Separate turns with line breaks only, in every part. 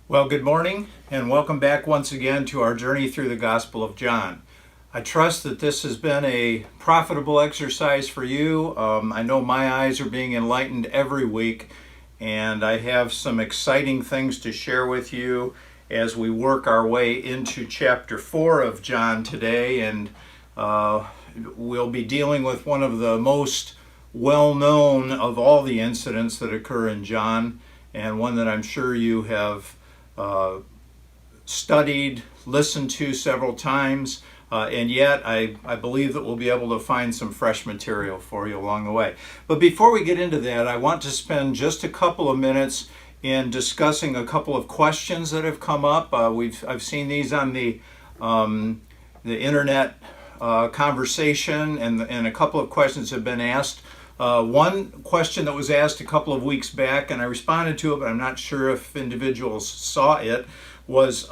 Well, good morning and welcome back once again to our journey through the Gospel of John. I trust that this has been a profitable exercise for you. I know my eyes are being enlightened every week, and I have some exciting things to share with you as we work our way into chapter 4 of John today. And we'll be dealing with one of the most well-known of all the incidents that occur in John, and one that I'm sure you have studied, listened to several times, and yet I believe that we'll be able to find some fresh material for you along the way. But before we get into that, I want to spend just a couple of minutes in discussing a couple of questions that have come up. I've seen these on the internet conversation, and a couple of questions have been asked. One question that was asked a couple of weeks back, and I responded to it, but I'm not sure if individuals saw it, was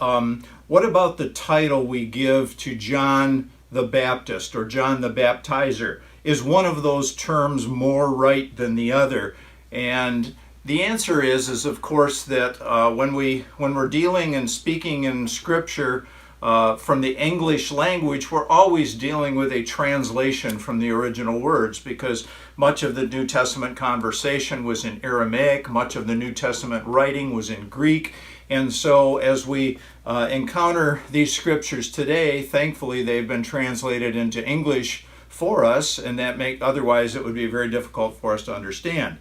what about the title we give to John the Baptist or John the Baptizer? Is one of those terms more right than the other? And the answer is of course that when we're dealing and speaking in Scripture from the English language, we're always dealing with a translation from the original words, because much of the New Testament conversation was in Aramaic, much of the New Testament writing was in Greek, and so as we encounter these scriptures today, thankfully they've been translated into English for us, and otherwise it would be very difficult for us to understand.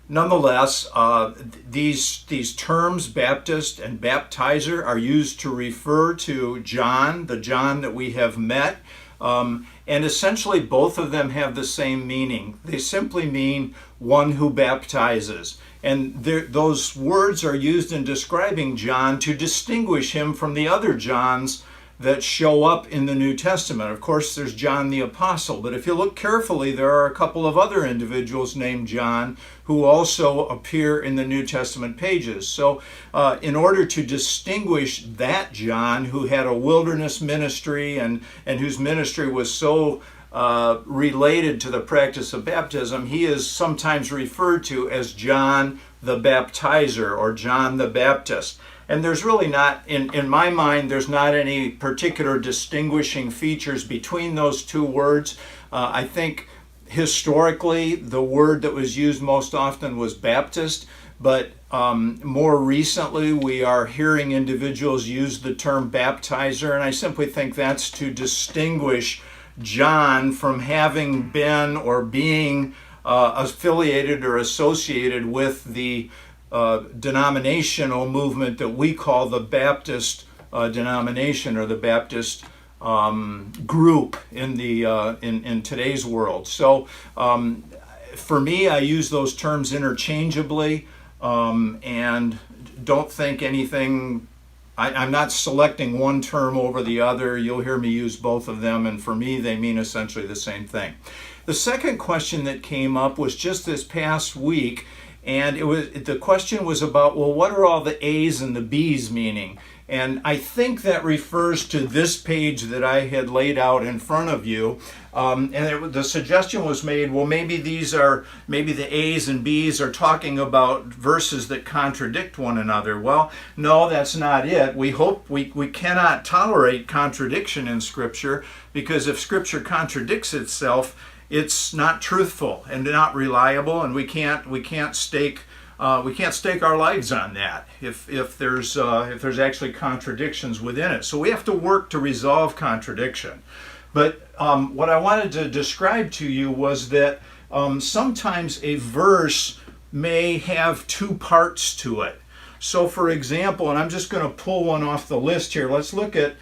Nonetheless, these terms, Baptist and Baptizer, are used to refer to John, the John that we have met, and essentially both of them have the same meaning. They simply mean one who baptizes. And those words are used in describing John to distinguish him from the other Johns that show up in the New Testament. Of course, there's John the Apostle, but if you look carefully, there are a couple of other individuals named John who also appear in the New Testament pages. So in order to distinguish that John, who had a wilderness ministry and whose ministry was so related to the practice of baptism, he is sometimes referred to as John the Baptizer or John the Baptist. And there's really not, in my mind, there's not any particular distinguishing features between those two words. I think historically the word that was used most often was Baptist, but more recently we are hearing individuals use the term baptizer, and I simply think that's to distinguish John from having been or being affiliated or associated with the denominational movement that we call the Baptist denomination, or the Baptist group in today's world. So for me, I use those terms interchangeably, and don't think anything. I'm not selecting one term over the other. You'll hear me use both of them, and for me they mean essentially the same thing. The second question that came up was just this past week, and the question was about, well, what are all the A's and the B's meaning? And I think that refers to this page that I had laid out in front of you. The suggestion was made, well, maybe the A's and B's are talking about verses that contradict one another. Well, no, that's not it. We cannot tolerate contradiction in Scripture, because if Scripture contradicts itself, it's not truthful and not reliable, and we can't stake our lives on that if there's actually contradictions within it. So we have to work to resolve contradiction. But what I wanted to describe to you was that sometimes a verse may have two parts to it. So for example, and I'm just going to pull one off the list here. Let's look at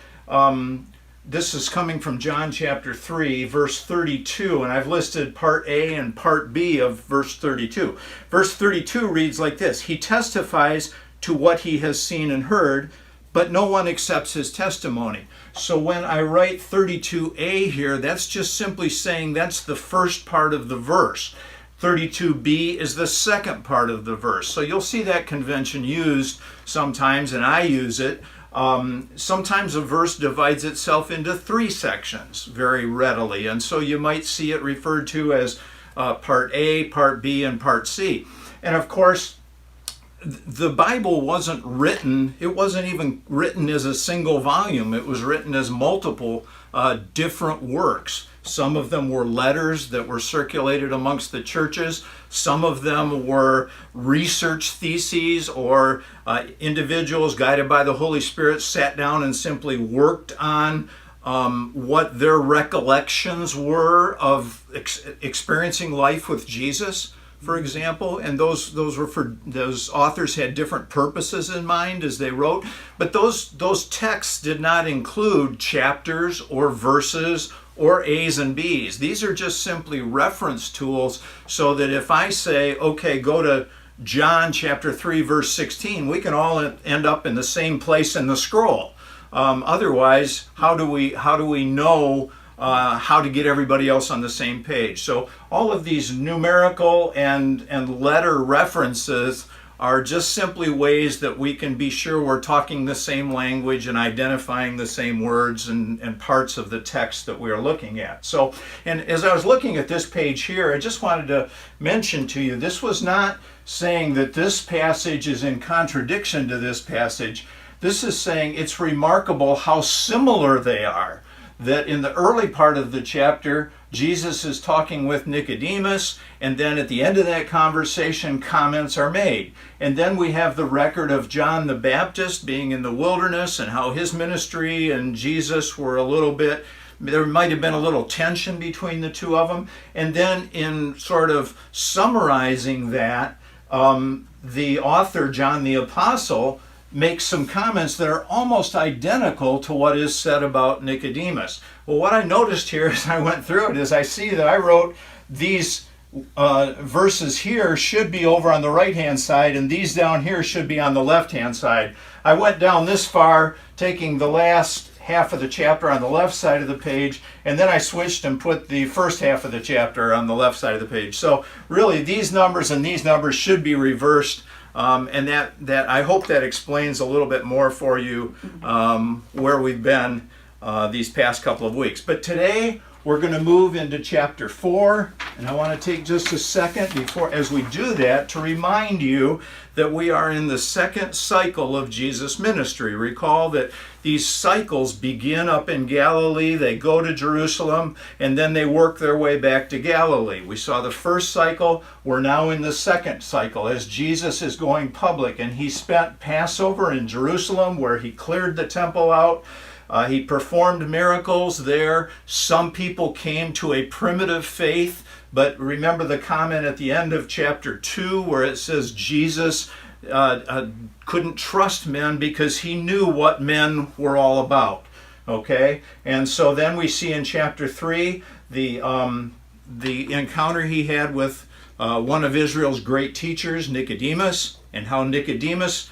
this is coming from John chapter 3, verse 32, and I've listed part A and part B of verse 32. Verse 32 reads like this: He testifies to what he has seen and heard, but no one accepts his testimony. So when I write 32a here, that's just simply saying that's the first part of the verse. 32b is the second part of the verse. So you'll see that convention used sometimes, and I use it. Sometimes a verse divides itself into three sections very readily, and so you might see it referred to as part A, part B, and part C. And of course, the Bible wasn't written, it wasn't even written as a single volume. It was written as multiple different works. Some of them were letters that were circulated amongst the churches. Some of them were research theses, or individuals guided by the Holy Spirit sat down and simply worked on what their recollections were of experiencing life with Jesus, for example. And those authors had different purposes in mind as they wrote. But those texts did not include chapters or verses or A's and B's. These are just simply reference tools, so that if I say, okay, go to John chapter 3, verse 16, we can all end up in the same place in the scroll. Otherwise, how do we know how to get everybody else on the same page? So all of these numerical and letter references are just simply ways that we can be sure we're talking the same language and identifying the same words and parts of the text that we're looking at. So, and as I was looking at this page here, I just wanted to mention to you, this was not saying that this passage is in contradiction to this passage. This is saying it's remarkable how similar they are. That in the early part of the chapter, Jesus is talking with Nicodemus, and then at the end of that conversation, comments are made. And then we have the record of John the Baptist being in the wilderness and how his ministry and Jesus were a little bit, there might have been a little tension between the two of them. And then in sort of summarizing that, the author, John the Apostle, makes some comments that are almost identical to what is said about Nicodemus. Well, what I noticed here as I went through it is I see that I wrote these verses here should be over on the right-hand side, and these down here should be on the left-hand side. I went down this far, taking the last half of the chapter on the left side of the page, and then I switched and put the first half of the chapter on the left side of the page. So really, these numbers and these numbers should be reversed. And that I hope that explains a little bit more for you where we've been these past couple of weeks. But today we're going to move into chapter 4, and I want to take just a second before, as we do that, to remind you that we are in the second cycle of Jesus' ministry. Recall that these cycles begin up in Galilee, they go to Jerusalem, and then they work their way back to Galilee. We saw the first cycle, we're now in the second cycle as Jesus is going public, and he spent Passover in Jerusalem where he cleared the temple out. He performed miracles there. Some people came to a primitive faith, but remember the comment at the end of chapter 2 where it says Jesus couldn't trust men because he knew what men were all about. Okay? And so then we see in chapter 3 the encounter he had with one of Israel's great teachers, Nicodemus, and how Nicodemus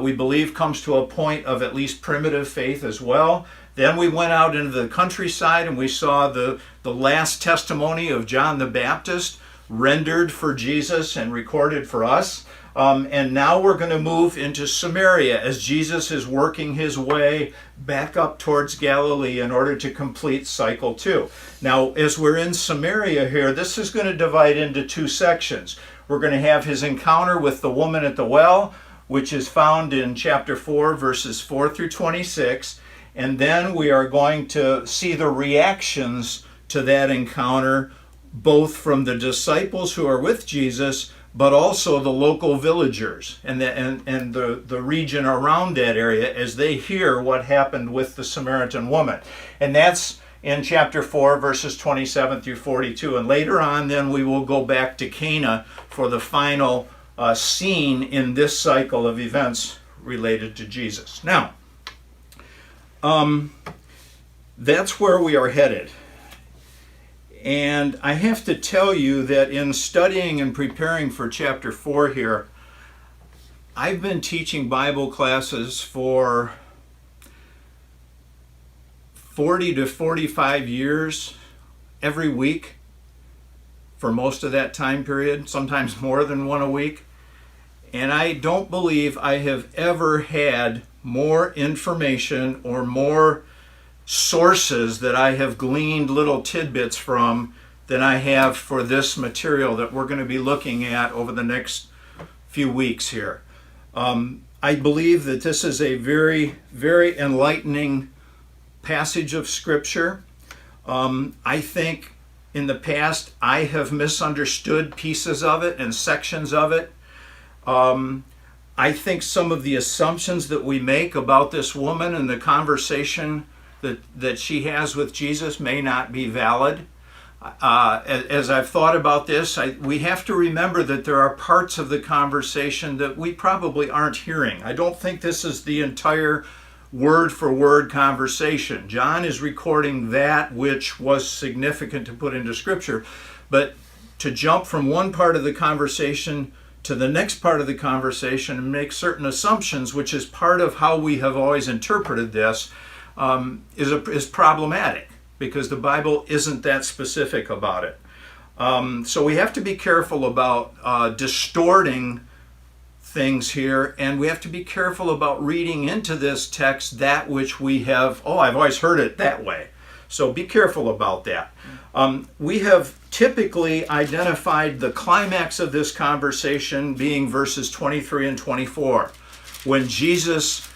we believe comes to a point of at least primitive faith as well. Then we went out into the countryside and we saw the last testimony of John the Baptist rendered for Jesus and recorded for us. And now we're going to move into Samaria as Jesus is working his way back up towards Galilee in order to complete cycle 2. Now, as we're in Samaria here, this is going to divide into two sections. We're going to have his encounter with the woman at the well, which is found in chapter 4, verses 4 through 26. And then we are going to see the reactions to that encounter, both from the disciples who are with Jesus, but also the local villagers and the region around that area as they hear what happened with the Samaritan woman. And that's in chapter 4, verses 27 through 42. And later on, then we will go back to Cana for the final scene in this cycle of events related to Jesus. Now, that's where we are headed. And I have to tell you that in studying and preparing for chapter 4 here, I've been teaching Bible classes for 40 to 45 years every week for most of that time period, sometimes more than one a week. And I don't believe I have ever had more information or more sources that I have gleaned little tidbits from than I have for this material that we're going to be looking at over the next few weeks here. I believe that this is a very, very enlightening passage of Scripture. I think in the past I have misunderstood pieces of it and sections of it. I think some of the assumptions that we make about this woman and the conversation that she has with Jesus may not be valid. As I've thought about this, we have to remember that there are parts of the conversation that we probably aren't hearing. I don't think this is the entire word for word conversation. John is recording that which was significant to put into Scripture. But to jump from one part of the conversation to the next part of the conversation and make certain assumptions, which is part of how we have always interpreted this, is problematic, because the Bible isn't that specific about it. So we have to be careful about distorting things here, and we have to be careful about reading into this text that which we have, I've always heard it that way. So be careful about that. We have typically identified the climax of this conversation being verses 23 and 24, when Jesus,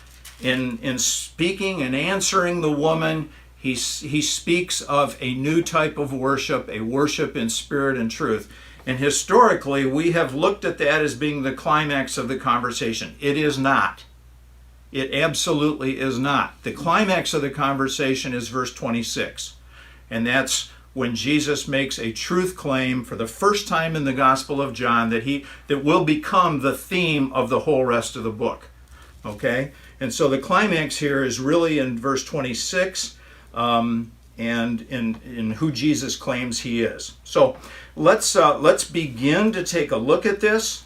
in speaking and answering the woman, he speaks of a new type of worship, a worship in spirit and truth. And historically, we have looked at that as being the climax of the conversation. It is not. It absolutely is not. The climax of the conversation is verse 26. And that's when Jesus makes a truth claim for the first time in the Gospel of John that will become the theme of the whole rest of the book. Okay? And so the climax here is really in verse 26. And in who Jesus claims he is. So let's begin to take a look at this.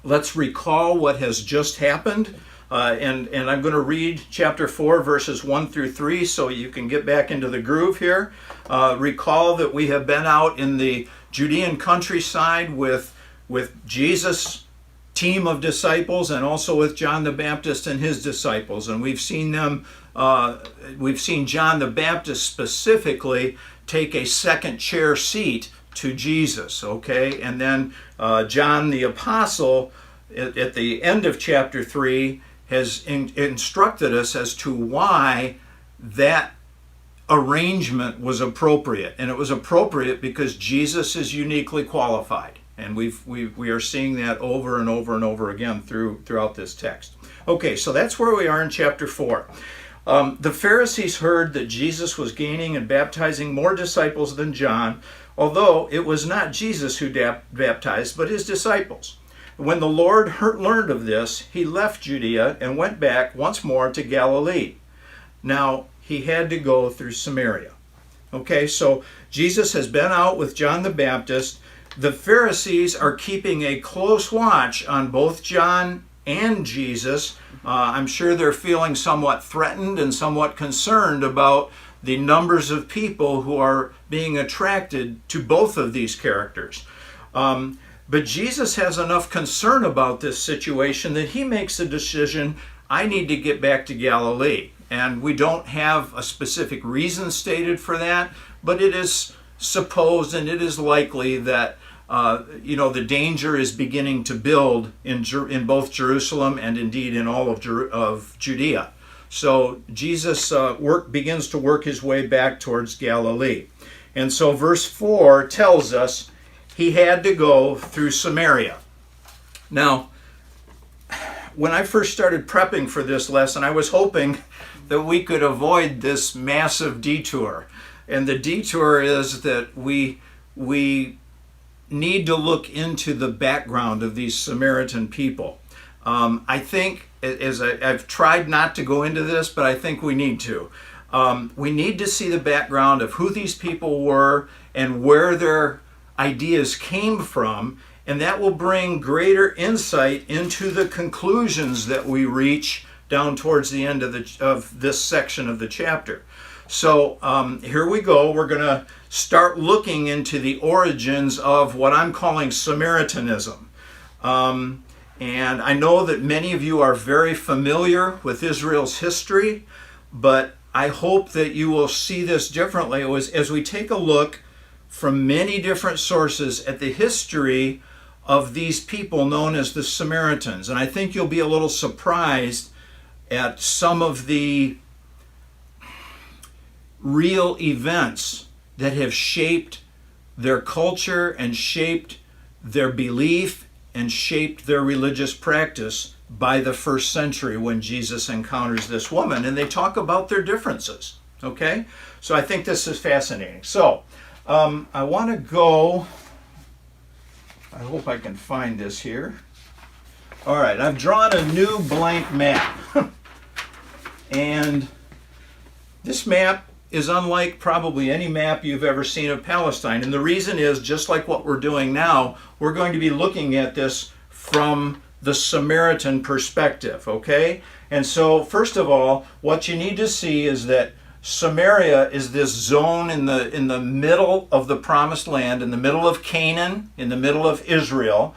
Let's recall what has just happened. And I'm going to read chapter 4, verses 1 through 3, so you can get back into the groove here. Recall that we have been out in the Judean countryside with Jesus' team of disciples, and also with John the Baptist and his disciples. And we've seen John the Baptist specifically take a second chair seat to Jesus, okay? And then John the Apostle, at the end of chapter 3, has instructed us as to why that arrangement was appropriate. And it was appropriate because Jesus is uniquely qualified. And we are seeing that over and over and over again throughout this text. Okay, so that's where we are in chapter 4. The Pharisees heard that Jesus was gaining and baptizing more disciples than John, although it was not Jesus who baptized, but his disciples. When the Lord learned of this, he left Judea and went back once more to Galilee. Now, he had to go through Samaria. Okay, so Jesus has been out with John the Baptist. The Pharisees are keeping a close watch on both John and Jesus. I'm sure they're feeling somewhat threatened and somewhat concerned about the numbers of people who are being attracted to both of these characters. But Jesus has enough concern about this situation that he makes a decision, I need to get back to Galilee. And we don't have a specific reason stated for that, but it is supposed and it is likely that the danger is beginning to build in both Jerusalem and indeed in all of Judea. So Jesus begins to work his way back towards Galilee. And so verse 4 tells us he had to go through Samaria. Now, when I first started prepping for this lesson, I was hoping that we could avoid this massive detour. And the detour is that we need to look into the background of these Samaritan people. I think, as I've tried not to go into this, but I think we need to. We need to see the background of who these people were and where their ideas came from, and that will bring greater insight into the conclusions that we reach down towards the end of this section of the chapter. So here we go. We're going to start looking into the origins of what I'm calling Samaritanism. And I know that many of you are very familiar with Israel's history, but I hope that you will see this differently as we take a look from many different sources at the history of these people known as the Samaritans. And I think you'll be a little surprised at some of the real events that have shaped their culture and shaped their belief and shaped their religious practice by the first century when Jesus encounters this woman. And they talk about their differences. Okay? So I think this is fascinating. So I want to go, I hope I can find this here. All right, I've drawn a new blank map. And this map is unlike probably any map you've ever seen of Palestine. And the reason is, just like what we're doing now, we're going to be looking at this from the Samaritan perspective, okay? And so, first of all, what you need to see is that Samaria is this zone in the middle of the Promised Land, in the middle of Canaan, in the middle of Israel.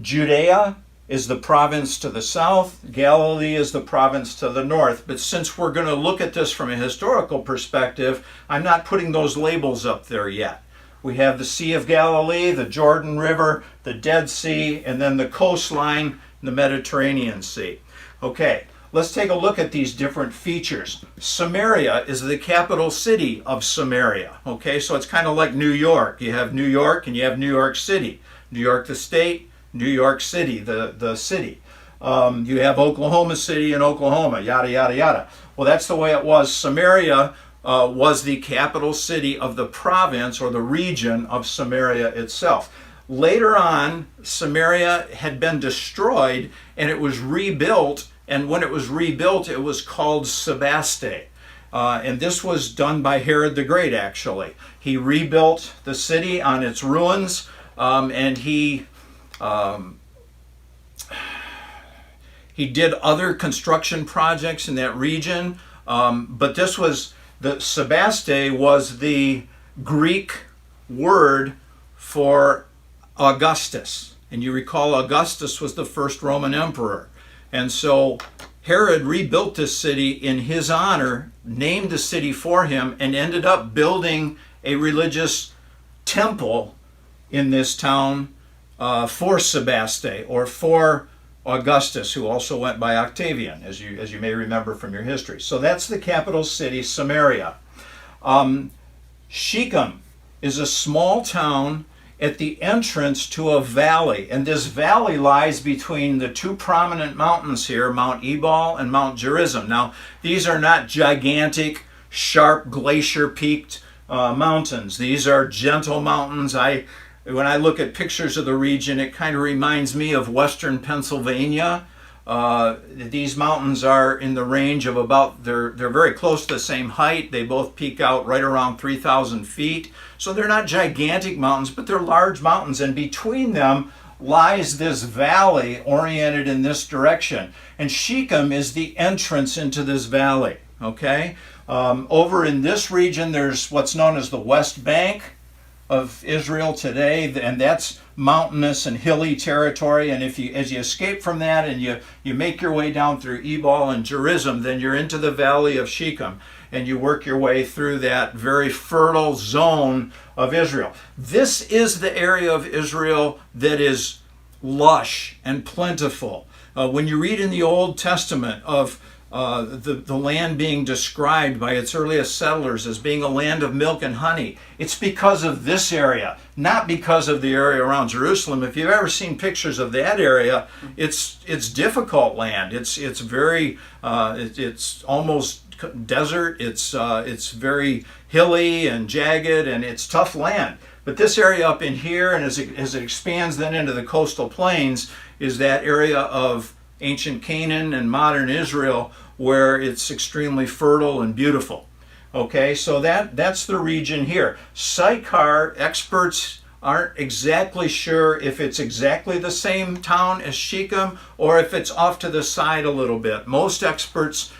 Judea is the province to the south. Galilee is the province to the north. But since we're going to look at this from a historical perspective, I'm not putting those labels up there yet. We have the Sea of Galilee, the Jordan River, the Dead Sea, and then the coastline, the Mediterranean Sea. Okay, let's take a look at these different features. Samaria is the capital city of Samaria. Okay, so it's kind of like New York. You have New York and you have New York City. New York the state, New York City, the city. You have Oklahoma City and Oklahoma, yada, yada, yada. Well, that's the way it was. Samaria was the capital city of the province or the region of Samaria itself. Later on, Samaria had been destroyed and it was rebuilt. And when it was rebuilt, it was called Sebaste. And this was done by Herod the Great, actually. He rebuilt the city on its ruins, and he did other construction projects in that region, but this was, the Sebaste was the Greek word for Augustus. And you recall Augustus was the first Roman emperor. And so Herod rebuilt this city in his honor, named the city for him, and ended up building a religious temple in this town for Sebaste, or for Augustus, who also went by Octavian, as you may remember from your history. So that's the capital city, Samaria. Shechem is a small town at the entrance to a valley, and this valley lies between the two prominent mountains here, Mount Ebal and Mount Gerizim. Now, these are not gigantic, sharp, glacier-peaked mountains. These are gentle mountains. When I look at pictures of the region, it kind of reminds me of western Pennsylvania. These mountains are in the range of about, they're very close to the same height. They both peak out right around 3,000 feet. So they're not gigantic mountains, but they're large mountains. And between them lies this valley oriented in this direction. And Shechem is the entrance into this valley, okay? Over in this region, there's what's known as the West Bank of Israel today, and that's mountainous and hilly territory. And as you escape from that and you make your way down through Ebal and Gerizim, then you're into the valley of Shechem, and you work your way through that very fertile zone of Israel. This is the area of Israel that is lush and plentiful. When you read in the Old Testament of the land being described by its earliest settlers as being a land of milk and honey, it's because of this area, not because of the area around Jerusalem. If you've ever seen pictures of that area, it's difficult land. It's very it's almost desert. It's very hilly and jagged, and it's tough land. But this area up in here, and as it expands then into the coastal plains, is that area of ancient Canaan and modern Israel where it's extremely fertile and beautiful. Okay, so that's the region here. Sychar, experts aren't exactly sure if it's exactly the same town as Shechem or if it's off to the side a little bit. Most experts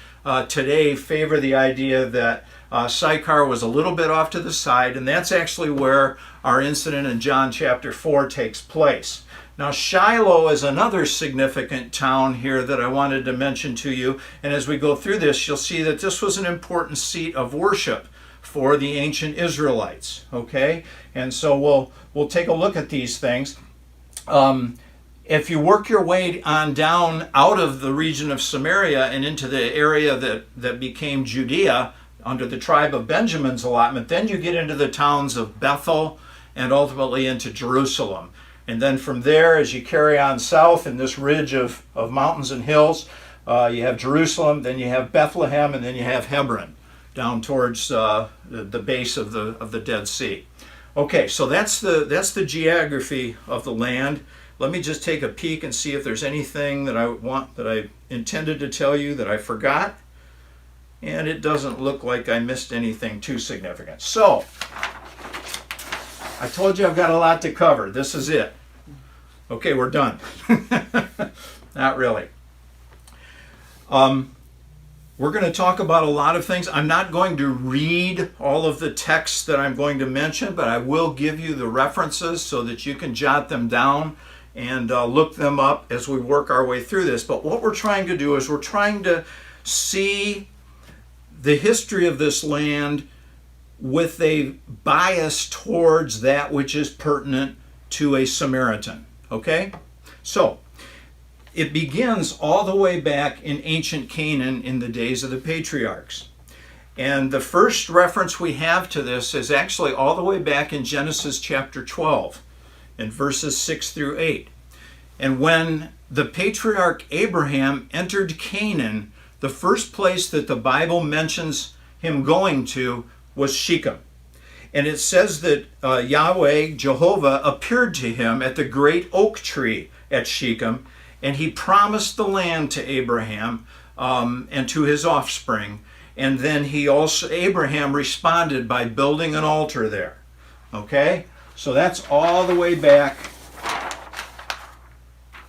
today favor the idea that Sychar was a little bit off to the side, and that's actually where our incident in John chapter 4 takes place. Now, Shiloh is another significant town here that I wanted to mention to you. And as we go through this, you'll see that this was an important seat of worship for the ancient Israelites. Okay? And so we'll take a look at these things. If you work your way on down out of the region of Samaria and into the area that became Judea under the tribe of Benjamin's allotment, then you get into the towns of Bethel and ultimately into Jerusalem. And then from there, as you carry on south in this ridge of mountains and hills, you have Jerusalem, then you have Bethlehem, and then you have Hebron down towards the base of the Dead Sea. Okay, so that's the geography of the land. Let me just take a peek and see if there's anything that I intended to tell you that I forgot. And it doesn't look like I missed anything too significant. So, I told you I've got a lot to cover. This is it. Okay, we're done. Not really. We're going to talk about a lot of things. I'm not going to read all of the texts that I'm going to mention, but I will give you the references so that you can jot them down and look them up as we work our way through this. But what we're trying to do is we're trying to see the history of this land with a bias towards that which is pertinent to a Samaritan. Okay? So, it begins all the way back in ancient Canaan in the days of the patriarchs. And the first reference we have to this is actually all the way back in Genesis chapter 12, in verses 6 through 8. And when the patriarch Abraham entered Canaan, the first place that the Bible mentions him going to was Shechem. And it says that Yahweh, Jehovah, appeared to him at the great oak tree at Shechem, and he promised the land to Abraham and to his offspring. And then Abraham responded by building an altar there. Okay? So that's all the way back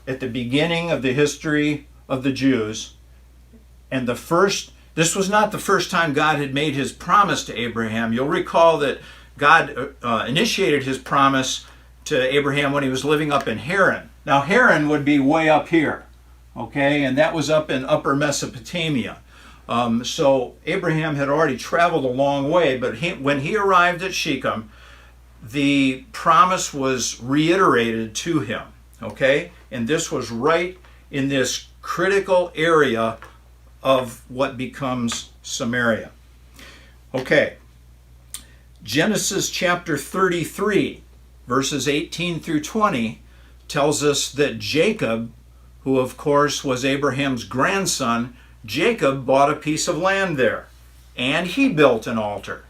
at the beginning of the history of the Jews. And this was not the first time God had made his promise to Abraham. You'll recall that God initiated his promise to Abraham when he was living up in Haran. Now Haran would be way up here, okay? And that was up in upper Mesopotamia. So Abraham had already traveled a long way, but when he arrived at Shechem, the promise was reiterated to him, okay? And this was right in this critical area of what becomes Samaria. Okay, Genesis chapter 33, verses 18 through 20, tells us that Jacob, who of course was Abraham's grandson, Jacob bought a piece of land there, and he built an altar.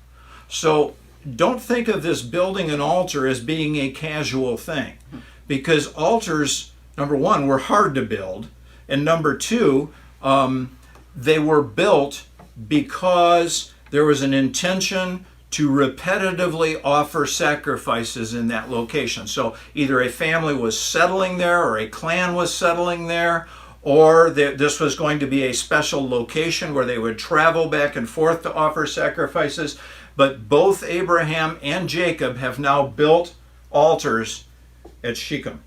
So don't think of this building an altar as being a casual thing, because altars, number one, were hard to build, and number two, they were built because there was an intention to repetitively offer sacrifices in that location. So either a family was settling there or a clan was settling there, or this was going to be a special location where they would travel back and forth to offer sacrifices. But both Abraham and Jacob have now built altars at Shechem.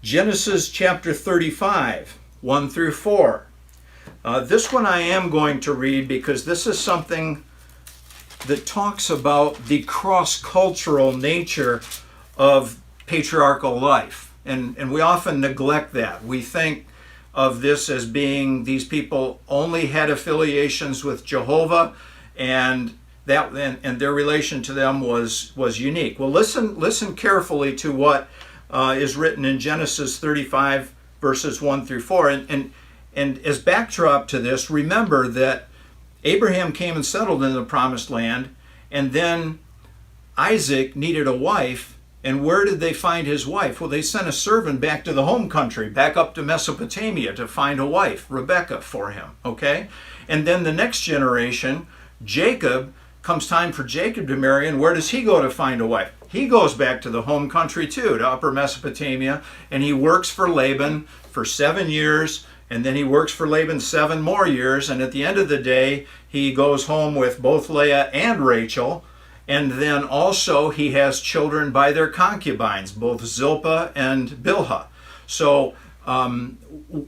Genesis chapter 35, 1 through 4. This one I am going to read because this is something that talks about the cross-cultural nature of patriarchal life. And we often neglect that. We think of this as being these people only had affiliations with Jehovah, and their relation to them was unique. Well, listen carefully to what is written in Genesis 35, verses 1 through 4. And as backdrop to this, remember that Abraham came and settled in the promised land, and then Isaac needed a wife, and where did they find his wife? Well, they sent a servant back to the home country, back up to Mesopotamia to find a wife, Rebekah, for him, okay? And then the next generation, Jacob, comes time for Jacob to marry, and where does he go to find a wife? He goes back to the home country too, to upper Mesopotamia, and he works for Laban for 7 years, and then he works for Laban 7 more years, and at the end of the day, he goes home with both Leah and Rachel, and then also he has children by their concubines, both Zilpah and Bilhah. So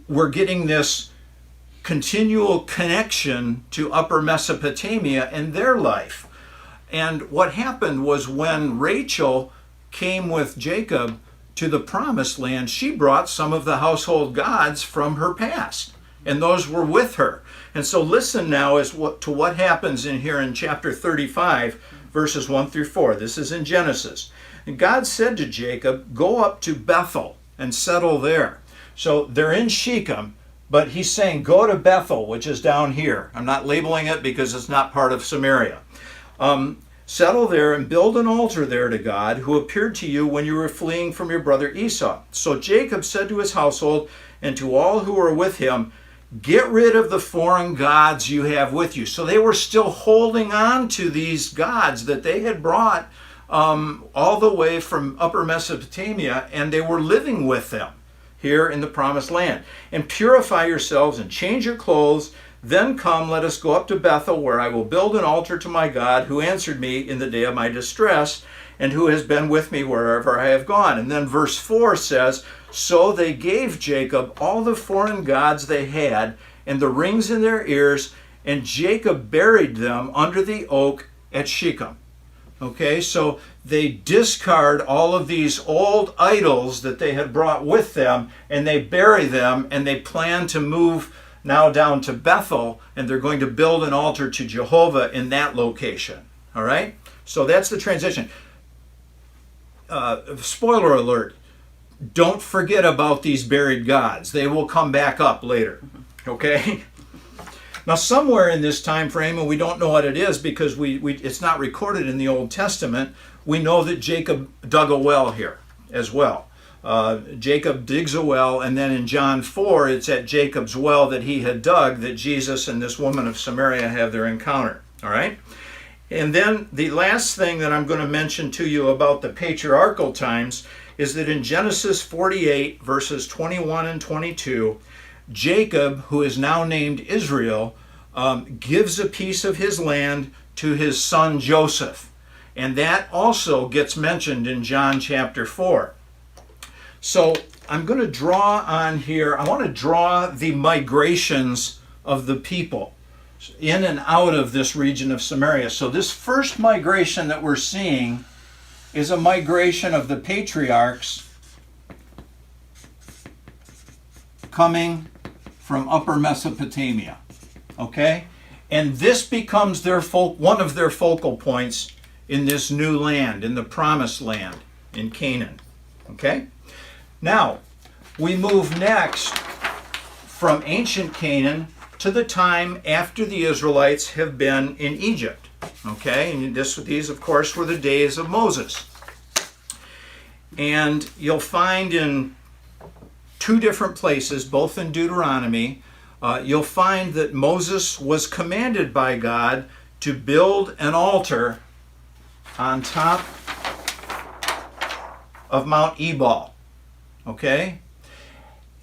we're getting this continual connection to upper Mesopotamia and their life. And what happened was when Rachel came with Jacob to the promised land, she brought some of the household gods from her past, and those were with her. And so listen now to what happens in here in chapter 35, verses 1 through 4. This is in Genesis. And God said to Jacob, "Go up to Bethel and settle there." So they're in Shechem, but he's saying, go to Bethel, which is down here. I'm not labeling it because it's not part of Samaria. Settle there and build an altar there to God, who appeared to you when you were fleeing from your brother Esau. So Jacob said to his household and to all who were with him, "Get rid of the foreign gods you have with you." So they were still holding on to these gods that they had brought all the way from Upper Mesopotamia, and they were living with them here in the promised land. "And purify yourselves and change your clothes. Then come, let us go up to Bethel, where I will build an altar to my God, who answered me in the day of my distress, and who has been with me wherever I have gone." And then verse 4 says, "So they gave Jacob all the foreign gods they had, and the rings in their ears, and Jacob buried them under the oak at Shechem." Okay, so they discard all of these old idols that they had brought with them, and they bury them, and they plan to move now down to Bethel, and they're going to build an altar to Jehovah in that location. All right? So that's the transition. Spoiler alert, don't forget about these buried gods. They will come back up later. Okay? Now, somewhere in this time frame, and we don't know what it is because it's not recorded in the Old Testament, we know that Jacob dug a well here as well. Jacob digs a well, and then in John 4, it's at Jacob's well that he had dug that Jesus and this woman of Samaria have their encounter. All right? And then the last thing that I'm going to mention to you about the patriarchal times is that in Genesis 48, verses 21 and 22, Jacob, who is now named Israel, gives a piece of his land to his son Joseph. And that also gets mentioned in John chapter 4. So I'm going to draw on here, I want to draw the migrations of the people in and out of this region of Samaria. So this first migration that we're seeing is a migration of the patriarchs coming from Upper Mesopotamia. Okay? And this becomes one of their focal points in this new land, in the promised land, in Canaan. Okay? Now, we move next from ancient Canaan to the time after the Israelites have been in Egypt. Okay? And these, of course, were the days of Moses. And you'll find in two different places, both in Deuteronomy, you'll find that Moses was commanded by God to build an altar on top of Mount Ebal. Okay?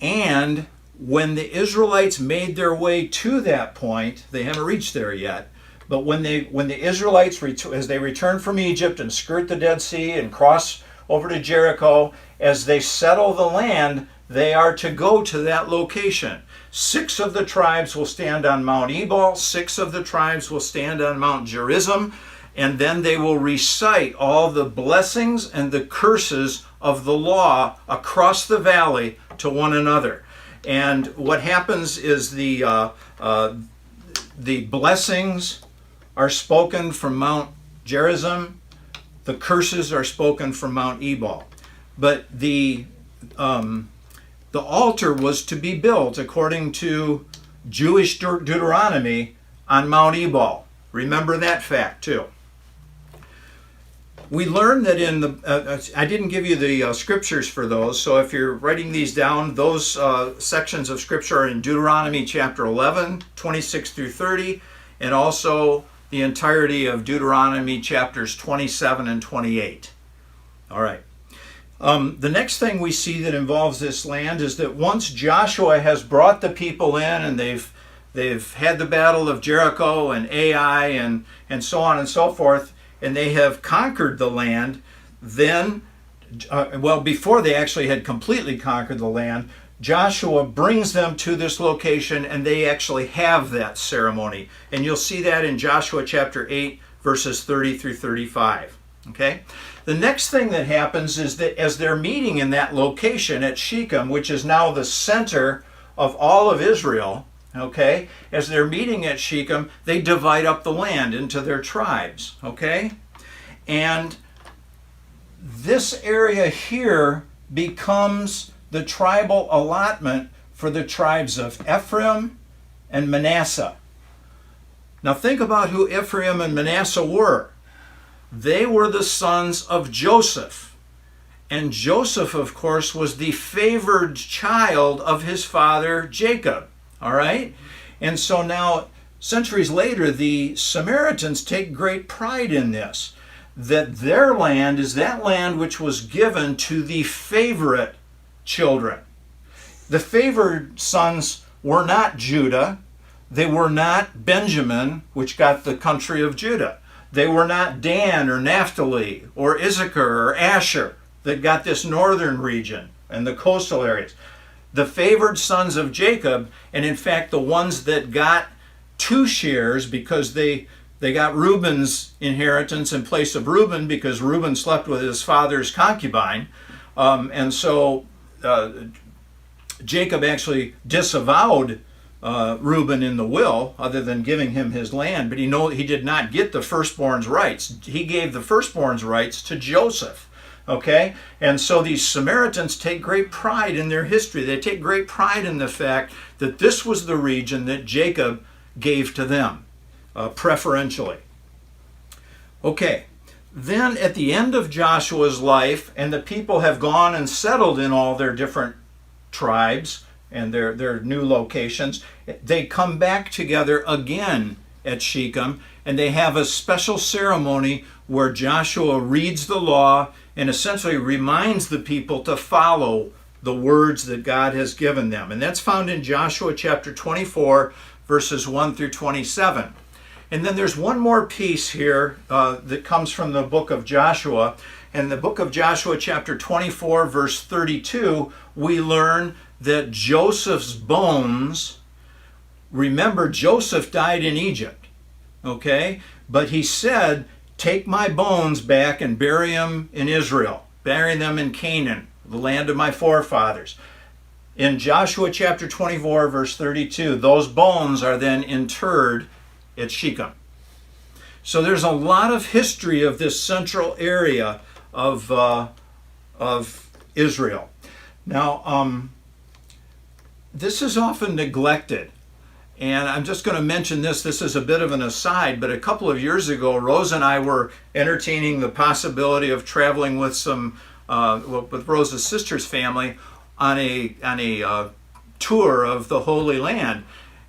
And when the Israelites made their way to that point, they haven't reached there yet, but when the Israelites, as they return from Egypt and skirt the Dead Sea and cross over to Jericho, as they settle the land, they are to go to that location. 6 of the tribes will stand on Mount Ebal, 6 of the tribes will stand on Mount Gerizim, and then they will recite all the blessings and the curses of the law across the valley to one another. And what happens is the blessings are spoken from Mount Gerizim, the curses are spoken from Mount Ebal. But the altar was to be built according to Jewish Deuteronomy on Mount Ebal. Remember that fact too. We learn that in the, I didn't give you the scriptures for those, so if you're writing these down, those sections of scripture are in Deuteronomy chapter 11, 26 through 30, and also the entirety of Deuteronomy chapters 27 and 28. All right. The next thing we see that involves this land is that once Joshua has brought the people in and they've had the battle of Jericho and Ai and so on and so forth, and they have conquered the land, then, before they actually had completely conquered the land, Joshua brings them to this location and they actually have that ceremony. And you'll see that in Joshua chapter 8, verses 30 through 35. Okay? The next thing that happens is that as they're meeting in that location at Shechem, which is now the center of all of Israel, okay, as they're meeting at Shechem, they divide up the land into their tribes, okay? And this area here becomes the tribal allotment for the tribes of Ephraim and Manasseh. Now think about who Ephraim and Manasseh were. They were the sons of Joseph. And Joseph, of course, was the favored child of his father Jacob. All right? And so now, centuries later, the Samaritans take great pride in this, that their land is that land which was given to the favorite children. The favored sons were not Judah. They were not Benjamin, which got the country of Judah. They were not Dan or Naphtali or Issachar or Asher that got this northern region and the coastal areas. The favored sons of Jacob, and in fact the ones that got 2 shares because they got Reuben's inheritance in place of Reuben because Reuben slept with his father's concubine. And so Jacob actually disavowed Reuben in the will, other than giving him his land, but he did not get the firstborn's rights. He gave the firstborn's rights to Joseph. Okay? And so these Samaritans take great pride in their history. They take great pride in the fact that this was the region that Jacob gave to them, preferentially. Okay, then at the end of Joshua's life, and the people have gone and settled in all their different tribes and their new locations, they come back together again at Shechem, and they have a special ceremony where Joshua reads the law and essentially reminds the people to follow the words that God has given them. And that's found in Joshua chapter 24, verses 1 through 27. And then there's one more piece here that comes from the book of Joshua. In the book of Joshua chapter 24, verse 32, we learn that Joseph's bones, remember Joseph died in Egypt, okay? But he said, take my bones back and bury them in Israel, bury them in Canaan, the land of my forefathers. In Joshua chapter 24, verse 32, those bones are then interred at Shechem. So there's a lot of history of this central area of Israel. Now, this is often neglected. And I'm just going to mention this. This is a bit of an aside, but a couple of years ago, Rose and I were entertaining the possibility of traveling with with Rose's sister's family on a tour of the Holy Land.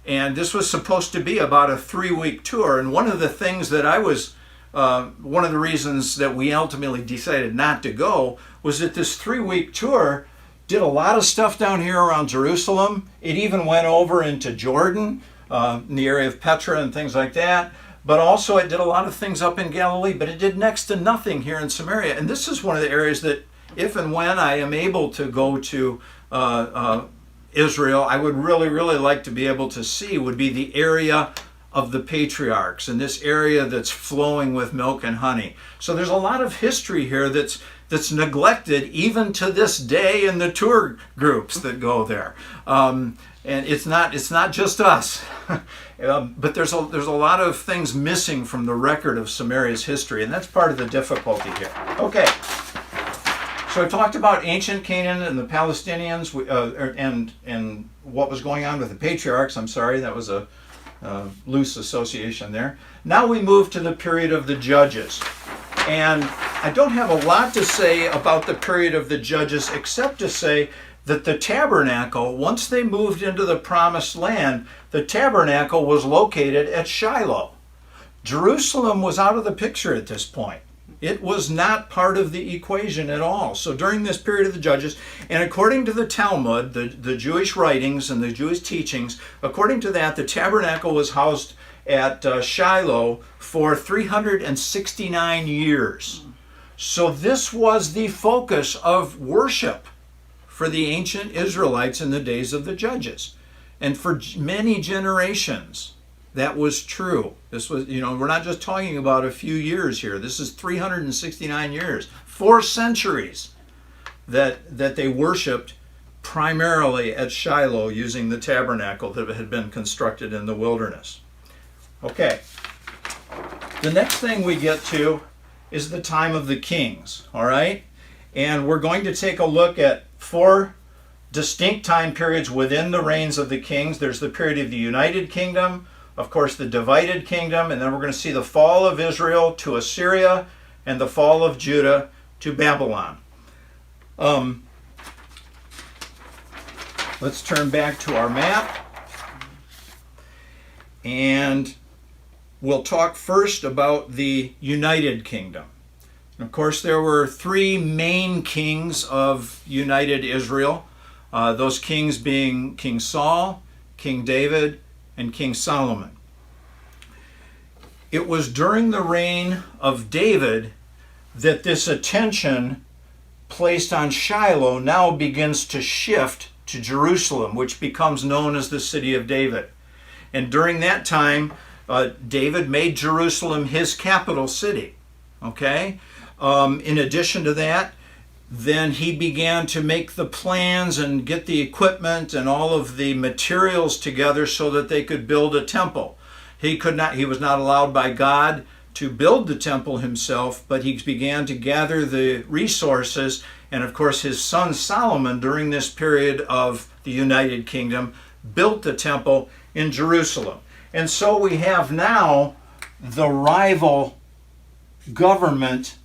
And this was supposed to be about a 3-week tour. And one of the things that one of the reasons that we ultimately decided not to go was that this 3-week tour did a lot of stuff down here around Jerusalem. It even went over into Jordan, in the area of Petra and things like that. But also it did a lot of things up in Galilee, but it did next to nothing here in Samaria. And this is one of the areas that if and when I am able to go to Israel, I would really, really like to be able to see would be the area of the patriarchs and this area that's flowing with milk and honey. So there's a lot of history here that's neglected even to this day in the tour groups that go there. And it's not just us, but there's a lot of things missing from the record of Samaria's history, and that's part of the difficulty here. Okay, so I talked about ancient Canaan and the Palestinians and what was going on with the patriarchs. I'm sorry, that was a loose association there. Now we move to the period of the Judges. And I don't have a lot to say about the period of the Judges except to say that the tabernacle, once they moved into the promised land, the tabernacle was located at Shiloh. Jerusalem was out of the picture at this point. It was not part of the equation at all. So during this period of the Judges, and according to the Talmud, the Jewish writings and the Jewish teachings, according to that, the tabernacle was housed at Shiloh for 369 years. So this was the focus of worship for the ancient Israelites in the days of the Judges. And for many generations, that was true. This was, we're not just talking about a few years here. This is 369 years, 4 centuries that they worshiped primarily at Shiloh using the tabernacle that had been constructed in the wilderness. Okay, the next thing we get to is the time of the kings, all right? And we're going to take a look at 4 distinct time periods within the reigns of the kings. There's the period of the United Kingdom, of course the divided kingdom, and then we're going to see the fall of Israel to Assyria and the fall of Judah to Babylon. Let's turn back to our map, and we'll talk first about the United Kingdom. Of course, there were 3 main kings of united Israel, those kings being King Saul, King David, and King Solomon. It was during the reign of David that this attention placed on Shiloh now begins to shift to Jerusalem, which becomes known as the city of David. And during that time, David made Jerusalem his capital city. Okay? In addition to that, then he began to make the plans and get the equipment and all of the materials together so that they could build a temple. He was not allowed by God to build the temple himself, but he began to gather the resources. And of course, his son Solomon, during this period of the United Kingdom, built the temple in Jerusalem. And so we have now the rival government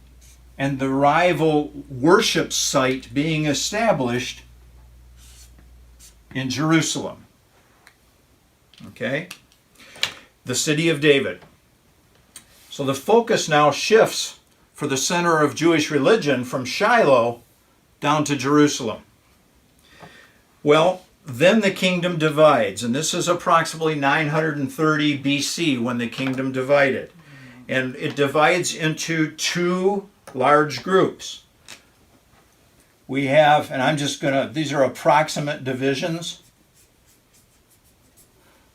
and the rival worship site being established in Jerusalem. Okay? The city of David. So the focus now shifts for the center of Jewish religion from Shiloh down to Jerusalem. Well, then the kingdom divides, and this is approximately 930 BC when the kingdom divided. And it divides into 2 large groups. We have, and these are approximate divisions.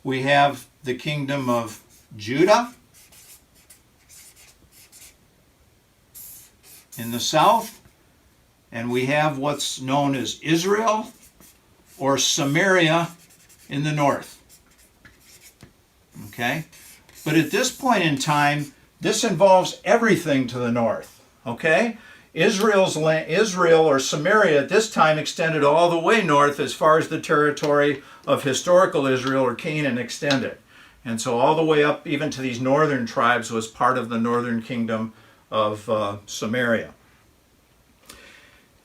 We have the kingdom of Judah in the south, and we have what's known as Israel or Samaria in the north. Okay? But at this point in time, this involves everything to the north. Okay? Israel or Samaria at this time extended all the way north as far as the territory of historical Israel or Canaan extended. And so all the way up even to these northern tribes was part of the northern kingdom of Samaria.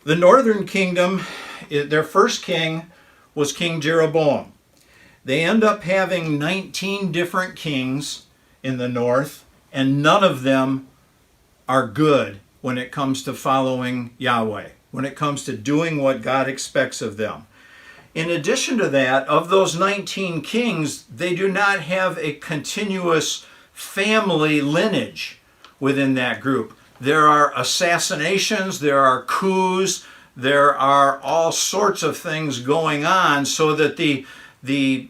The northern kingdom, their first king was King Jeroboam. They end up having 19 different kings in the north, and none of them are good when it comes to following Yahweh, when it comes to doing what God expects of them. In addition to that, of those 19 kings, they do not have a continuous family lineage within that group. There are assassinations, there are coups, there are all sorts of things going on so that the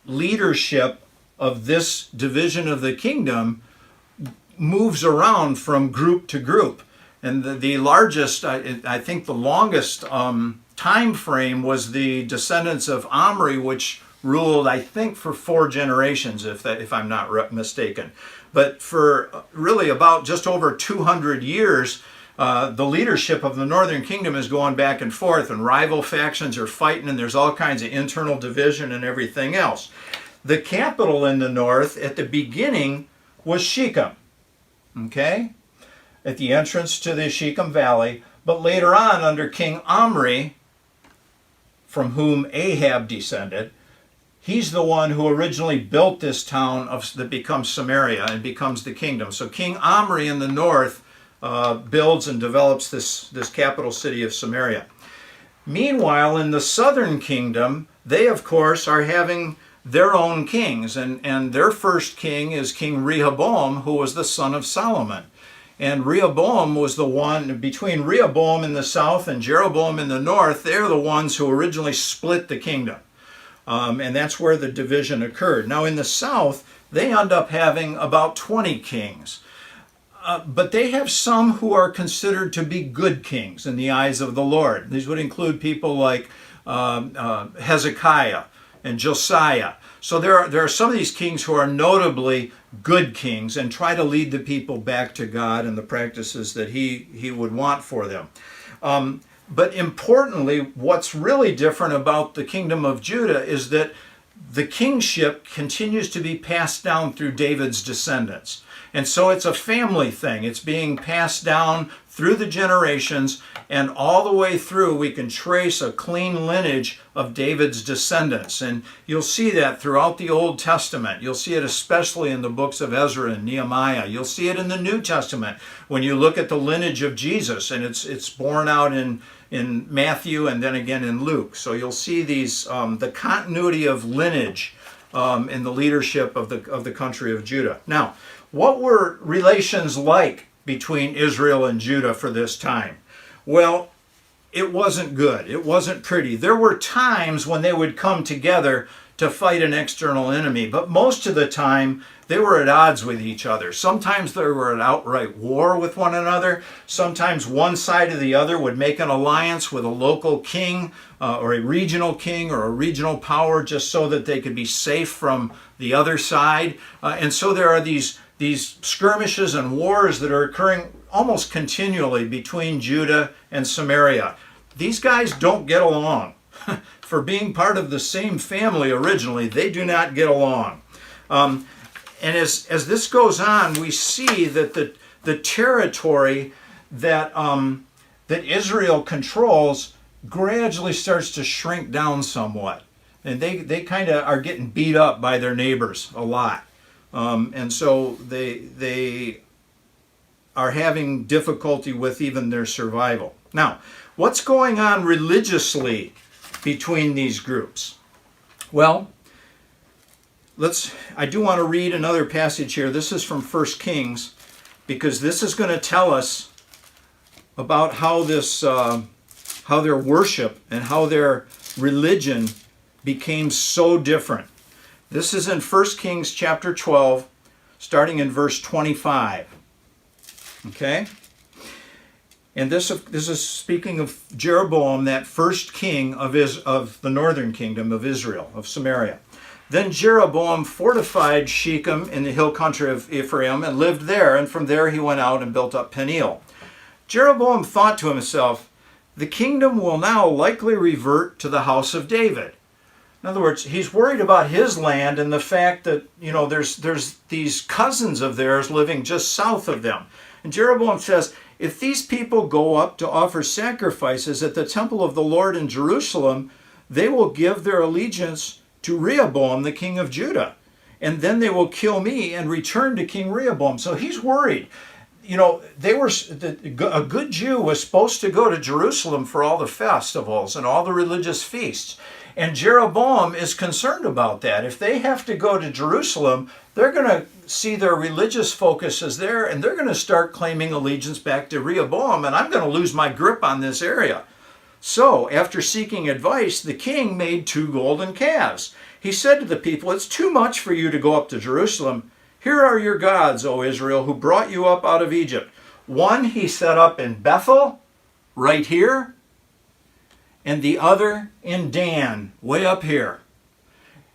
leadership of this division of the kingdom moves around from group to group. And the largest, I think the longest time frame was the descendants of Omri, which ruled, I think, for 4 generations, if I'm not mistaken. But for really about just over 200 years, the leadership of the northern kingdom is going back and forth, and rival factions are fighting, and there's all kinds of internal division and everything else. The capital in the north at the beginning was Shechem, okay, at the entrance to the Shechem Valley. But later on, under King Omri, from whom Ahab descended, he's the one who originally built this town that becomes Samaria and becomes the kingdom. So King Omri in the north builds and develops this capital city of Samaria. Meanwhile, in the southern kingdom, they, of course, are having their own kings. And their first king is King Rehoboam, who was the son of Solomon. And Rehoboam was the one, between Rehoboam in the south and Jeroboam in the north, they're the ones who originally split the kingdom. And that's where the division occurred. Now in the south, they end up having about 20 kings. But they have some who are considered to be good kings in the eyes of the Lord. These would include people like Hezekiah and Josiah. So there are some of these kings who are notably good kings and try to lead the people back to God and the practices that he would want for them. But importantly, what's really different about the kingdom of Judah is that the kingship continues to be passed down through David's descendants. And so it's a family thing. It's being passed down through the generations, and all the way through we can trace a clean lineage of David's descendants. And you'll see that throughout the Old Testament. You'll see it especially in the books of Ezra and Nehemiah. You'll see it in the New Testament when you look at the lineage of Jesus, and it's borne out in Matthew and then again in Luke. So you'll see these the continuity of lineage in the leadership of the country of Judah. Now, what were relations like between Israel and Judah for this time? Well, it wasn't good. It wasn't pretty. There were times when they would come together to fight an external enemy, but most of the time they were at odds with each other. Sometimes they were at outright war with one another. Sometimes one side or the other would make an alliance with a local king or a regional king or a regional power just so that they could be safe from the other side. And so there are these skirmishes and wars that are occurring almost continually between Judah and Samaria. These guys don't get along. For being part of the same family originally, they do not get along. And as this goes on, we see that the territory that Israel controls gradually starts to shrink down somewhat. And they kind of are getting beat up by their neighbors a lot. And so they are having difficulty with even their survival. Now, what's going on religiously between these groups? Well, I do want to read another passage here. This is from 1 Kings, because this is going to tell us about how their worship and how their religion became so different. This is in 1 Kings chapter 12, starting in verse 25. Okay? And this is speaking of Jeroboam, that first king of the northern kingdom of Israel, of Samaria. Then Jeroboam fortified Shechem in the hill country of Ephraim and lived there, and from there he went out and built up Peniel. Jeroboam thought to himself, the kingdom will now likely revert to the house of David. In other words, he's worried about his land and the fact that, there's these cousins of theirs living just south of them. And Jeroboam says, if these people go up to offer sacrifices at the temple of the Lord in Jerusalem, they will give their allegiance to Rehoboam, the king of Judah. And then they will kill me and return to King Rehoboam. So he's worried. A good Jew was supposed to go to Jerusalem for all the festivals and all the religious feasts. And Jeroboam is concerned about that. If they have to go to Jerusalem, they're going to see their religious focus is there, and they're going to start claiming allegiance back to Rehoboam, and I'm going to lose my grip on this area. So, after seeking advice, the king made 2 golden calves. He said to the people, it's too much for you to go up to Jerusalem. Here are your gods, O Israel, who brought you up out of Egypt. One he set up in Bethel, right here, and the other in Dan, way up here.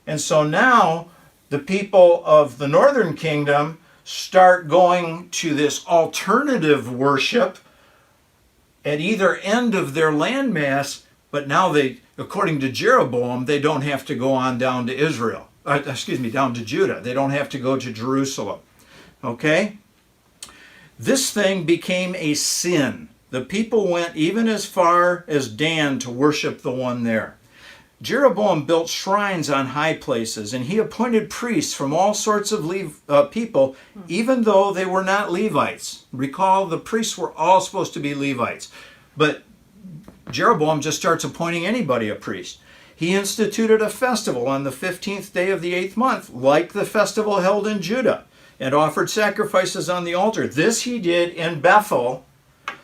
And so now the people of the northern kingdom start going to this alternative worship at either end of their landmass, but now according to Jeroboam, they don't have to go on down to down to Judah. They don't have to go to Jerusalem. Okay? This thing became a sin. The people went even as far as Dan to worship the one there. Jeroboam built shrines on high places, and he appointed priests from all sorts of people, even though they were not Levites. Recall, the priests were all supposed to be Levites. But Jeroboam just starts appointing anybody a priest. He instituted a festival on the 15th day of the 8th month, like the festival held in Judah, and offered sacrifices on the altar. This he did in Bethel,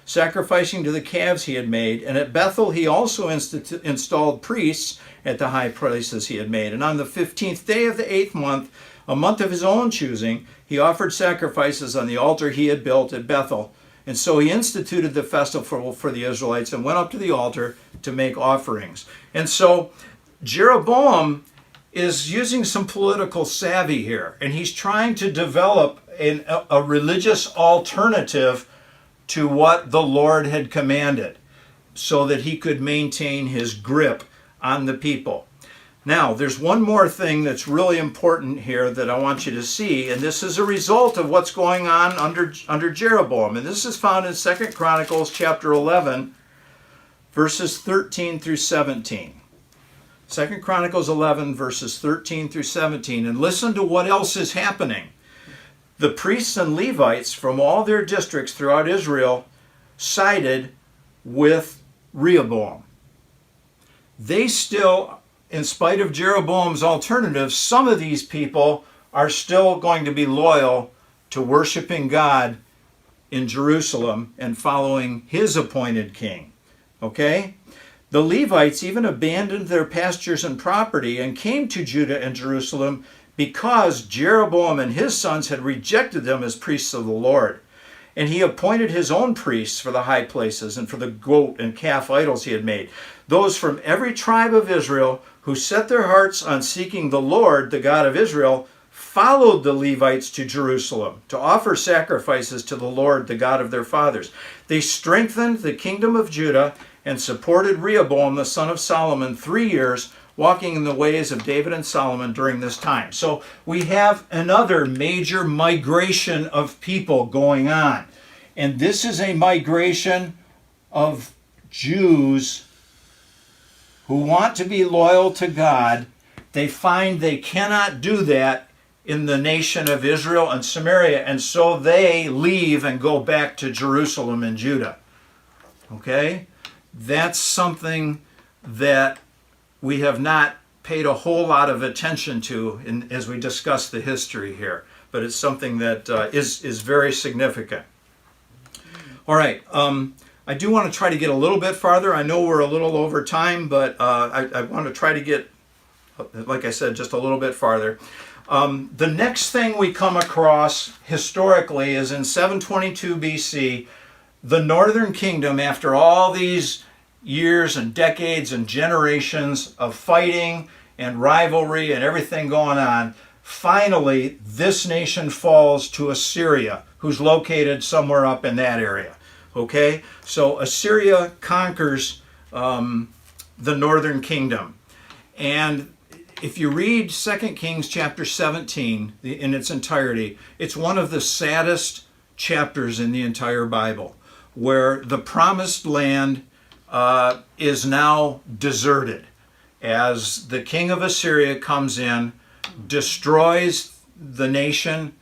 sacrificing to the calves he had made. And at Bethel he also installed priests at the high places he had made. And on the 15th day of the 8th month, a month of his own choosing, he offered sacrifices on the altar he had built at Bethel. And so he instituted the festival for the Israelites and went up to the altar to make offerings. And so Jeroboam is using some political savvy here, and he's trying to develop a religious alternative to what the Lord had commanded so that he could maintain his grip on the people. Now, there's one more thing that's really important here that I want you to see, and this is a result of what's going on under Jeroboam. And this is found in 2 Chronicles chapter 11, verses 13 through 17. 2 Chronicles 11, verses 13 through 17. And listen to what else is happening. The priests and Levites from all their districts throughout Israel sided with Rehoboam. They still, in spite of Jeroboam's alternatives, some of these people are still going to be loyal to worshiping God in Jerusalem and following his appointed king. Okay? The Levites even abandoned their pastures and property and came to Judah and Jerusalem because Jeroboam and his sons had rejected them as priests of the Lord. And he appointed his own priests for the high places and for the goat and calf idols he had made. Those from every tribe of Israel who set their hearts on seeking the Lord, the God of Israel, followed the Levites to Jerusalem to offer sacrifices to the Lord, the God of their fathers. They strengthened the kingdom of Judah and supported Rehoboam, the son of Solomon, 3 years, walking in the ways of David and Solomon during this time. So we have another major migration of people going on. And this is a migration of Jews who want to be loyal to God. They find they cannot do that in the nation of Israel and Samaria, and so they leave and go back to Jerusalem and Judah. Okay? That's something that we have not paid a whole lot of attention to as we discuss the history here, but it's something that is very significant. All right, I do want to try to get a little bit farther. I know we're a little over time, but I want to try to get, like I said, just a little bit farther. The next thing we come across historically is in 722 BC, the northern kingdom, after all these years and decades and generations of fighting and rivalry and everything going on, finally this nation falls to Assyria, who's located somewhere up in that area. Okay, so Assyria conquers the northern kingdom. And if you read 2 Kings chapter 17 in its entirety, it's one of the saddest chapters in the entire Bible, where the promised land is now deserted as the king of Assyria comes in, destroys the nation,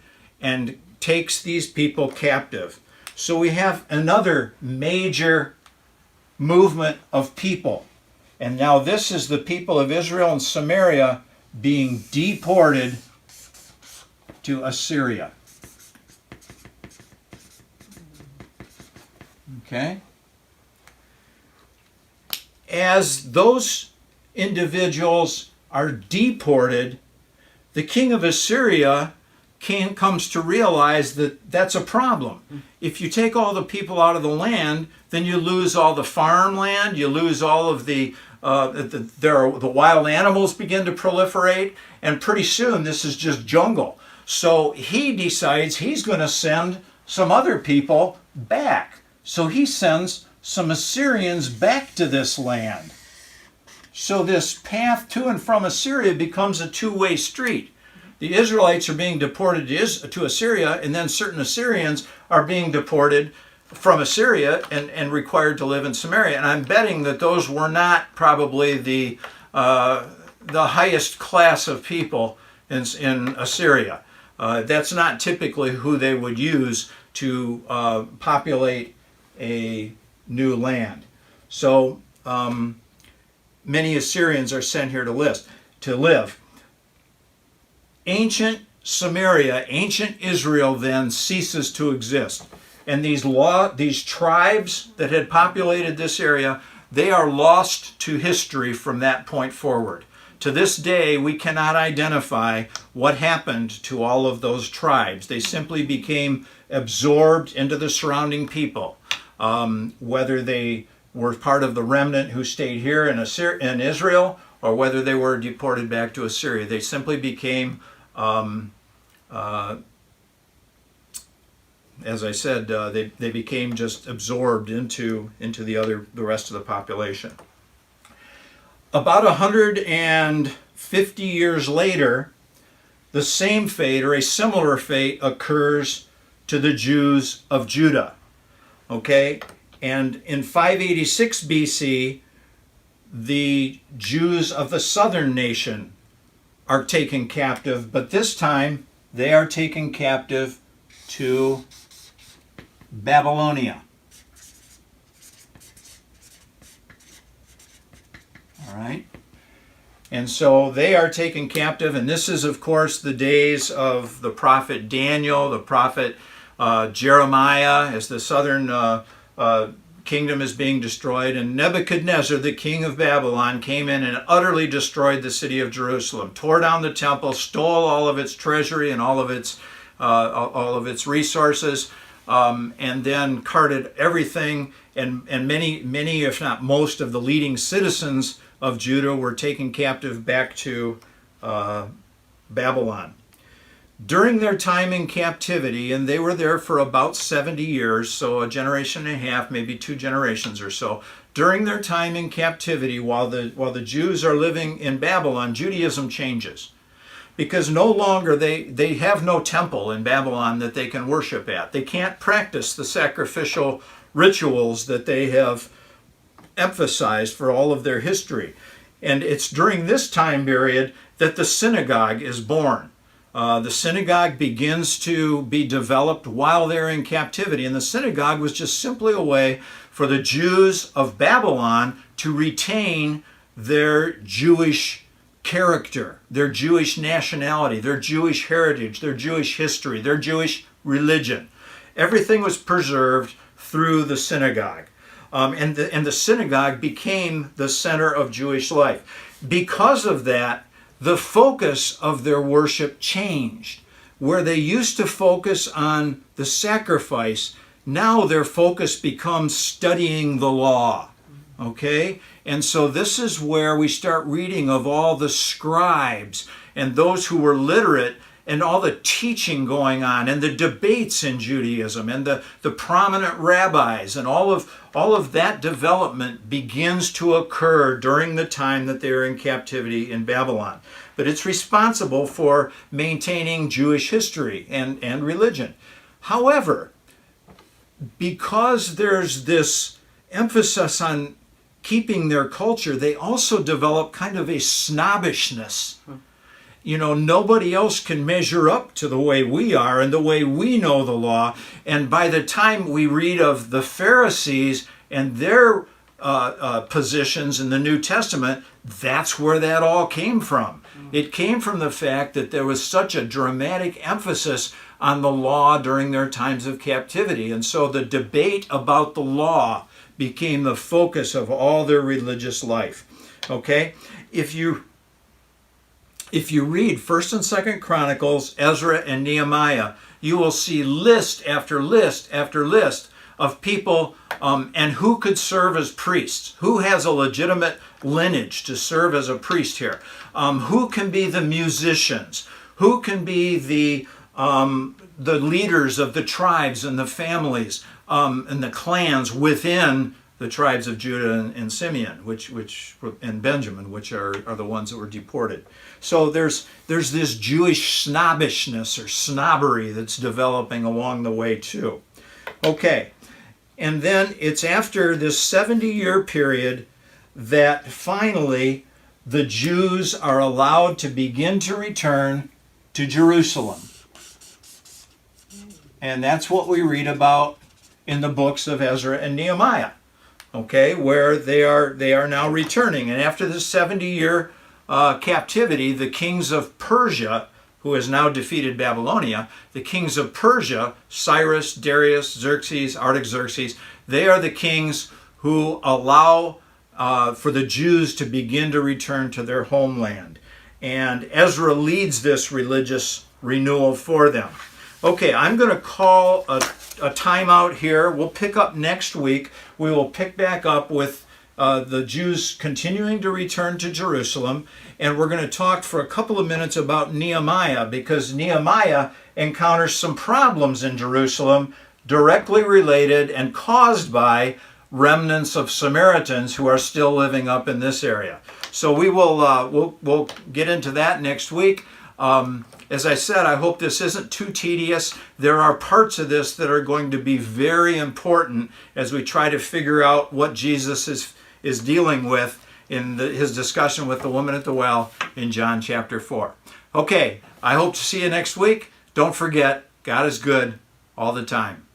and takes these people captive. So we have another major movement of people. And now this is the people of Israel and Samaria being deported to Assyria. Okay? As those individuals are deported, the king of Assyria comes to realize that that's a problem. If you take all the people out of the land, then you lose all the farmland, you lose all of the wild animals begin to proliferate, and pretty soon this is just jungle. So he decides he's going to send some other people back. So he sends some Assyrians back to this land. So this path to and from Assyria becomes a two-way street. The Israelites are being deported to Assyria, and then certain Assyrians are being deported from Assyria and required to live in Samaria. And I'm betting that those were not probably the highest class of people in Assyria. That's not typically who they would use to populate a new land. So many Assyrians are sent here to live. Ancient Samaria, ancient Israel then ceases to exist. And these tribes that had populated this area, they are lost to history from that point forward. to this day, we cannot identify what happened to all of those tribes. They simply became absorbed into the surrounding people. Whether they were part of the remnant who stayed here in Israel, or whether they were deported back to Assyria, they simply became, as I said, they became just absorbed into the rest of the population. About 150 years later, the same fate or a similar fate occurs to the Jews of Judah. Okay, and in 586 BC, the Jews of the southern nation are taken captive, but this time they are taken captive to Babylonia. All right. And so they are taken captive, and this is, of course, the days of the prophet Daniel, the prophet Jeremiah, as the southern kingdom is being destroyed. And Nebuchadnezzar, the king of Babylon, came in and utterly destroyed the city of Jerusalem, tore down the temple, stole all of its treasury and all of its resources, and then carted everything. And many, if not most, of the leading citizens of Judah were taken captive back to Babylon. During their time in captivity, and they were there for about 70 years, so a generation and a half, maybe 2 generations or so. During their time in captivity, while the Jews are living in Babylon, Judaism changes. Because no longer they have no temple in Babylon that they can worship at. They can't practice the sacrificial rituals that they have emphasized for all of their history. And it's during this time period that the synagogue is born. The synagogue begins to be developed while they're in captivity, and the synagogue was just simply a way for the Jews of Babylon to retain their Jewish character, their Jewish nationality, their Jewish heritage, their Jewish history, their Jewish religion. Everything was preserved through the synagogue. And the synagogue became the center of Jewish life. Because of that, the focus of their worship changed. Where they used to focus on the sacrifice, now their focus becomes studying the law. Okay? And so this is where we start reading of all the scribes and those who were literate and all the teaching going on and the debates in Judaism and the prominent rabbis, and all of that development begins to occur during the time that they're in captivity in Babylon. But it's responsible for maintaining Jewish history and religion. However, because there's this emphasis on keeping their culture, they also develop kind of a snobbishness. You know, nobody else can measure up to the way we are and the way we know the law. And by the time we read of the Pharisees and their positions in the New Testament, that's where that all came from. It came from the fact that there was such a dramatic emphasis on the law during their times of captivity. And so the debate about the law became the focus of all their religious life. Okay? If you read 1st and 2nd Chronicles, Ezra and Nehemiah, you will see list after list after list of people and who could serve as priests, who has a legitimate lineage to serve as a priest here, who can be the musicians, who can be the leaders of the tribes and the families and the clans within the tribes of Judah and Simeon, and Benjamin, which are the ones that were deported. So there's this Jewish snobbishness or snobbery that's developing along the way too. Okay, and then it's after this 70-year period that finally the Jews are allowed to begin to return to Jerusalem. And that's what we read about in the books of Ezra and Nehemiah. Okay, where they are now returning. And after the 70-year captivity, the kings of Persia, who has now defeated Babylonia, the kings of Persia, Cyrus, Darius, Xerxes, Artaxerxes, they are the kings who allow for the Jews to begin to return to their homeland. And Ezra leads this religious renewal for them. Okay, I'm going to call a timeout here. We'll pick up next week. We will pick back up with the Jews continuing to return to Jerusalem. And we're going to talk for a couple of minutes about Nehemiah, because Nehemiah encounters some problems in Jerusalem directly related and caused by remnants of Samaritans who are still living up in this area. So we will we'll get into that next week. As I said, I hope this isn't too tedious. There are parts of this that are going to be very important as we try to figure out what Jesus is dealing with in his discussion with the woman at the well in John chapter 4. Okay, I hope to see you next week. Don't forget, God is good all the time.